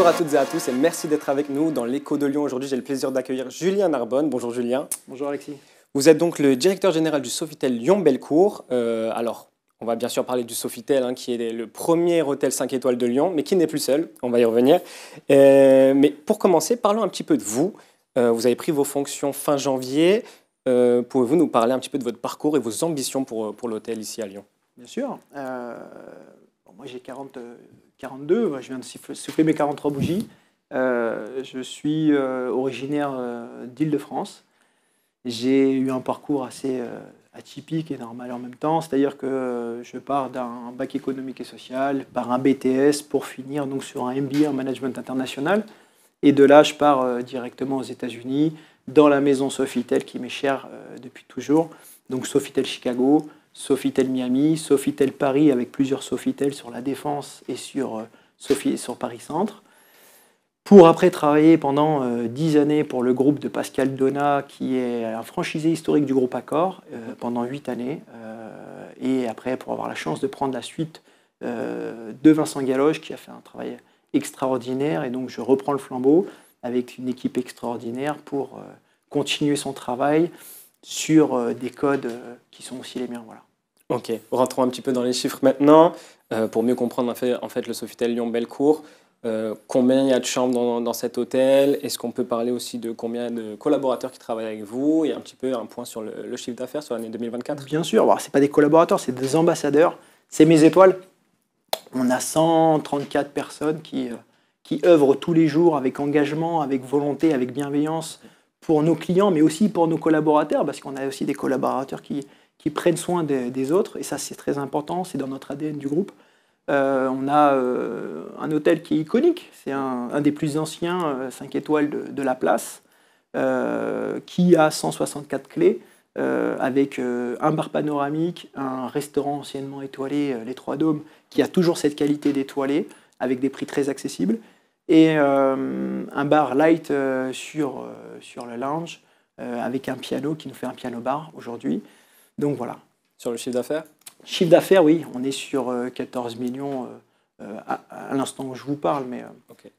Bonjour à toutes et à tous et merci d'être avec nous dans l'Écho de Lyon. Aujourd'hui, j'ai le plaisir d'accueillir Julien Narbonne. Bonjour Julien. Bonjour Alexis. Vous êtes donc le directeur général du Sofitel Lyon-Bellecour. Alors, on va bien sûr parler du Sofitel, qui est le premier hôtel 5 étoiles de Lyon, mais qui n'est plus seul. On va y revenir. Mais pour commencer, parlons un petit peu de vous. Vous avez pris vos fonctions fin janvier. Pouvez-vous nous parler un petit peu de votre parcours et vos ambitions pour l'hôtel ici à Lyon? Bien sûr. Moi, j'ai 42. Je viens de souffler mes 43 bougies. Je suis originaire d'Île-de-France. J'ai eu un parcours assez atypique et normal en même temps. C'est-à-dire que je pars d'un bac économique et social par un BTS pour finir donc, sur un MBA en management international. Et de là, je pars directement aux États-Unis, dans la maison Sofitel qui m'est chère depuis toujours. Donc Sofitel Chicago, Sofitel Miami, Sofitel Paris avec plusieurs Sofitel sur la Défense et sur Paris Centre. Pour après travailler pendant 10 années pour le groupe de Pascal Donat, qui est un franchisé historique du groupe Accor, pendant 8 années. Et après, pour avoir la chance de prendre la suite de Vincent Galoche, qui a fait un travail extraordinaire. Et donc, je reprends le flambeau avec une équipe extraordinaire pour continuer son travail sur des codes qui sont aussi les miens. Voilà. Ok, rentrons un petit peu dans les chiffres maintenant, pour mieux comprendre en fait le Sofitel Lyon-Bellecour. Combien il y a de chambres dans cet hôtel? Est-ce qu'on peut parler aussi de combien de collaborateurs qui travaillent avec vous? Et un petit peu un point sur le chiffre d'affaires sur l'année 2024. Bien sûr, ce n'est pas des collaborateurs, c'est des ambassadeurs. C'est mes étoiles. On a 134 personnes qui œuvrent tous les jours avec engagement, avec volonté, avec bienveillance pour nos clients, mais aussi pour nos collaborateurs, parce qu'on a aussi des collaborateurs qui prennent soin des autres. Et ça, c'est très important, c'est dans notre ADN du groupe. On a un hôtel qui est iconique, c'est un des plus anciens 5 étoiles de la place, qui a 164 clés, avec un bar panoramique, un restaurant anciennement étoilé, les Trois Dômes, qui a toujours cette qualité d'étoilé, avec des prix très accessibles, et un bar light sur le lounge, avec un piano qui nous fait un piano-bar aujourd'hui. Donc voilà. Sur le chiffre d'affaires? Chiffre d'affaires, oui, on est sur 14 millions à l'instant où je vous parle, mais okay.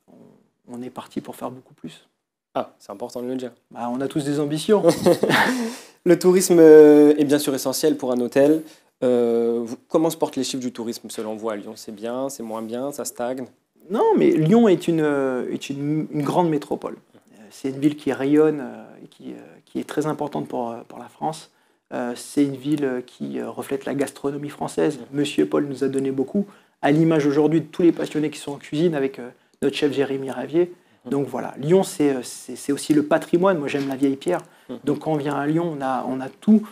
On est parti pour faire beaucoup plus. Ah, c'est important de le dire. On a tous des ambitions. Le tourisme est bien sûr essentiel pour un hôtel. Comment se portent les chiffres du tourisme selon vous à Lyon? C'est bien, c'est moins bien, ça stagne? Non, mais Lyon est une grande métropole. C'est une ville qui rayonne, qui est très importante pour la France. C'est une ville qui reflète la gastronomie française. Monsieur Paul nous a donné beaucoup, à l'image aujourd'hui de tous les passionnés qui sont en cuisine avec notre chef Jérémy Ravier. Donc voilà, Lyon, c'est aussi le patrimoine. Moi, j'aime la vieille pierre. Donc quand on vient à Lyon, on a tout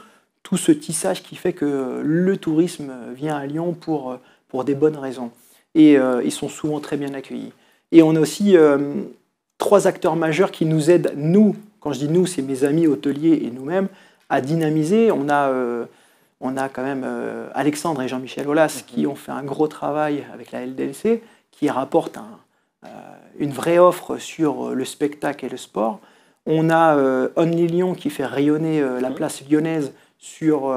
ce tissage qui fait que le tourisme vient à Lyon pour des bonnes raisons. Et ils sont souvent très bien accueillis. Et on a aussi 3 acteurs majeurs qui nous aident, nous, quand je dis nous, c'est mes amis hôteliers et nous-mêmes, à dynamiser. On a quand même Alexandre et Jean-Michel Aulas qui ont fait un gros travail avec la LDLC, qui rapporte une vraie offre sur le spectacle et le sport. On a Only Lyon qui fait rayonner la place lyonnaise sur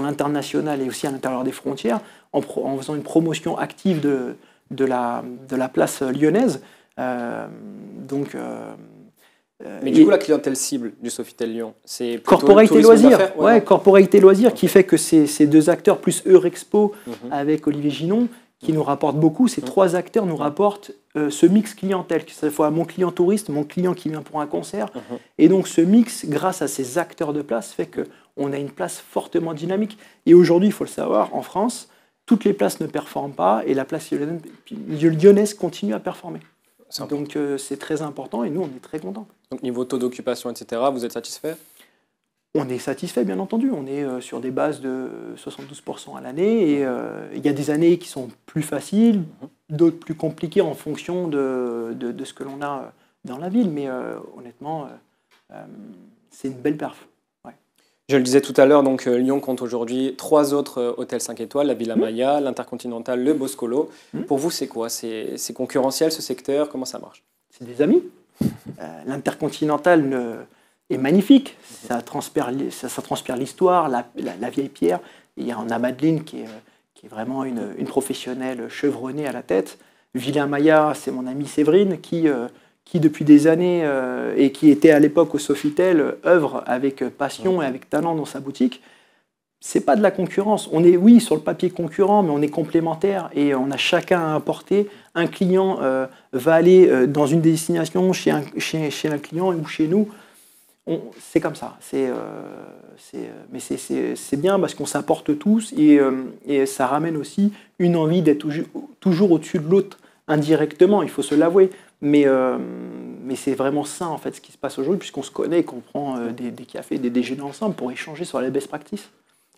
l'international et aussi à l'intérieur des frontières, en faisant une promotion active de la place lyonnaise. Mais du coup, la clientèle cible du Sofitel Lyon, c'est plutôt corporate et loisirs. Ouais, corporate et loisirs, qui fait que ces 2 acteurs, plus Eurexpo avec Olivier Ginon, qui nous rapportent beaucoup, ces 3 acteurs nous rapportent ce mix clientèle, que ce soit mon client touriste, mon client qui vient pour un concert. Et donc ce mix, grâce à ces acteurs de place, fait qu'on a une place fortement dynamique. Et aujourd'hui, il faut le savoir, en France, toutes les places ne performent pas et la place lyonnaise continue à performer. Donc c'est très important et nous, on est très contents. Donc niveau taux d'occupation, etc., vous êtes satisfait? On est satisfait, bien entendu. On est sur des bases de 72% à l'année. Et il y a des années qui sont plus faciles, d'autres plus compliquées en fonction de ce que l'on a dans la ville. Mais honnêtement, c'est une belle perf. Ouais. Je le disais tout à l'heure, donc Lyon compte aujourd'hui 3 autres hôtels 5 étoiles, la Villa Maya, l'Intercontinental, le Boscolo. Pour vous, c'est quoi? C'est concurrentiel ce secteur? Comment ça marche? C'est des amis. L'Intercontinental est magnifique. Ça transpire l'histoire, la vieille pierre. Il y en a Madeleine qui est vraiment une professionnelle chevronnée à la tête. Vilain Maya, c'est mon ami Séverine qui depuis des années, et qui était à l'époque au Sofitel, œuvre avec passion et avec talent dans sa boutique. C'est pas de la concurrence. On est, oui, sur le papier concurrent, mais on est complémentaires et on a chacun à apporter. Un client va aller dans une destination chez un client ou chez nous. C'est comme ça. Mais c'est bien parce qu'on s'apporte tous et ça ramène aussi une envie d'être toujours au-dessus de l'autre indirectement, il faut se l'avouer. Mais c'est vraiment ça en fait ce qui se passe aujourd'hui puisqu'on se connaît et qu'on prend des cafés, des déjeuners ensemble pour échanger sur les best practices.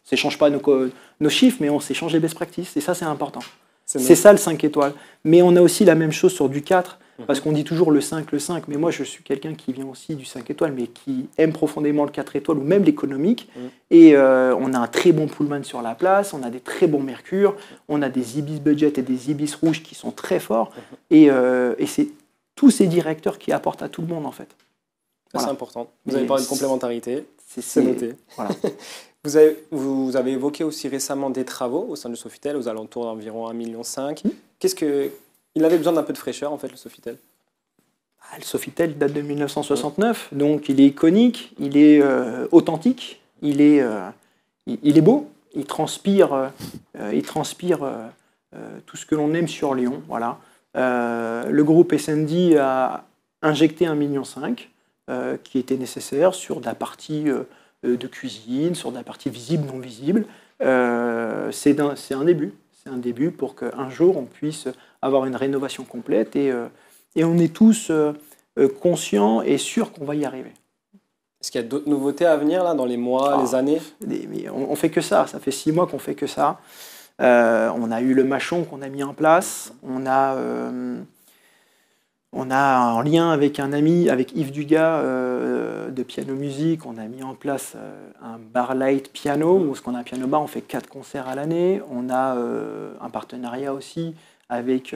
On s'échange pas nos chiffres, mais on s'échange les best practices et ça c'est important. C'est ça le 5 étoiles. Mais on a aussi la même chose sur du 4, parce qu'on dit toujours le 5, mais moi je suis quelqu'un qui vient aussi du 5 étoiles, mais qui aime profondément le 4 étoiles ou même l'économique. Et on a un très bon Pullman sur la place, on a des très bons Mercure, on a des Ibis Budget et des Ibis Rouges qui sont très forts. Et c'est tous ces directeurs qui apportent à tout le monde en fait. Voilà. C'est important. Vous avez parlé de complémentarité, c'est noté. Voilà. Vous avez évoqué aussi récemment des travaux au sein du Sofitel, aux alentours d'environ 1,5 million. Il avait besoin d'un peu de fraîcheur, en fait, le Sofitel. Le Sofitel date de 1969, donc il est iconique, il est authentique, il est beau, il transpire tout ce que l'on aime sur Lyon. Voilà. Le groupe S&D a injecté 1,5 million qui était nécessaire sur de la partie de cuisine, sur de la partie visible, non visible. C'est un début. C'est un début pour qu'un jour on puisse avoir une rénovation complète et on est tous conscients et sûrs qu'on va y arriver. Est-ce qu'il y a d'autres nouveautés à venir là, dans les mois, les années? On fait que ça fait 6 mois qu'on fait que ça. On a eu le Machon qu'on a mis en place. On a en lien avec un ami, avec Yves Dugas de Piano Musique, on a mis en place un bar light piano, où ce qu'on a un piano bar, on fait 4 concerts à l'année. On a un partenariat aussi avec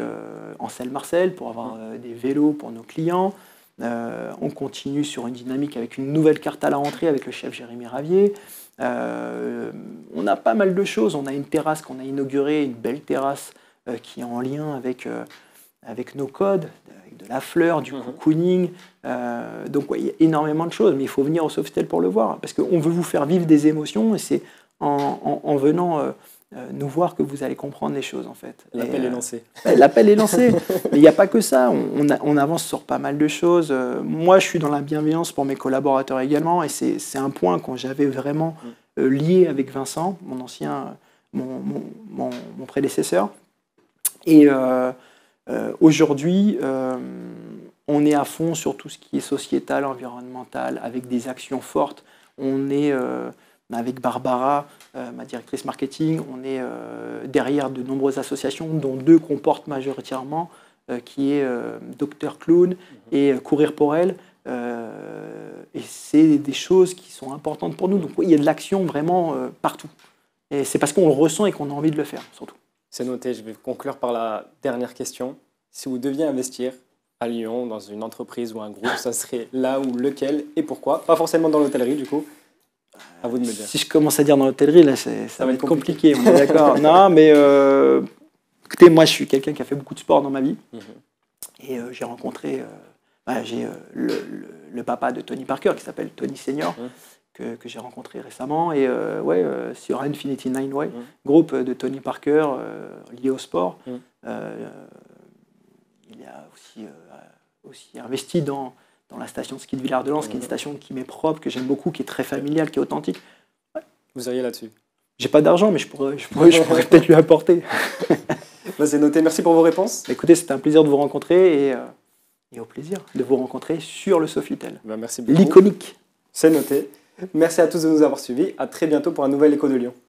Ansel Marcel pour avoir des vélos pour nos clients. On continue sur une dynamique avec une nouvelle carte à la rentrée avec le chef Jérémy Ravier. On a pas mal de choses. On a une terrasse qu'on a inaugurée, une belle terrasse qui est en lien avec nos codes, avec de la fleur, du cocooning. Donc ouais, il y a énormément de choses, mais il faut venir au Sofitel pour le voir, parce qu'on veut vous faire vivre des émotions, et c'est en venant nous voir que vous allez comprendre les choses en fait. L'appel est lancé. L'appel est lancé, mais il n'y a pas que ça, on avance sur pas mal de choses. Moi je suis dans la bienveillance pour mes collaborateurs également, et c'est un point que j'avais vraiment lié avec Vincent, mon prédécesseur. Et aujourd'hui, on est à fond sur tout ce qui est sociétal, environnemental, avec des actions fortes. On est avec Barbara, ma directrice marketing, on est derrière de nombreuses associations, dont 2 qu'on porte majoritairement, qui est Dr Clown et Courir pour elle. Et c'est des choses qui sont importantes pour nous. Donc oui, il y a de l'action vraiment partout. Et c'est parce qu'on le ressent et qu'on a envie de le faire, surtout. C'est noté, je vais conclure par la dernière question. Si vous deviez investir à Lyon, dans une entreprise ou un groupe, ça serait là ou lequel et pourquoi? Pas forcément dans l'hôtellerie du coup. À vous de me dire. Si je commence à dire dans l'hôtellerie, là, ça va être compliqué, on est d'accord. Non, mais écoutez, moi je suis quelqu'un qui a fait beaucoup de sport dans ma vie. Et j'ai rencontré le papa de Tony Parker, qui s'appelle Tony Senior, que j'ai rencontré récemment. Et sur Infinity Nine Way, groupe de Tony Parker lié au sport. Il a aussi investi dans la station de ski de Villard-de-Lans, qui est une station qui m'est propre, que j'aime beaucoup, qui est très familiale, qui est authentique. Ouais. Vous iriez là-dessus? J'ai pas d'argent, mais je pourrais peut-être lui apporter. C'est noté, merci pour vos réponses. Écoutez, c'était un plaisir de vous rencontrer et au plaisir de vous rencontrer sur le Sofitel. Merci beaucoup. L'iconique. C'est noté. Merci à tous de nous avoir suivis. À très bientôt pour un nouvel Écho de Lyon.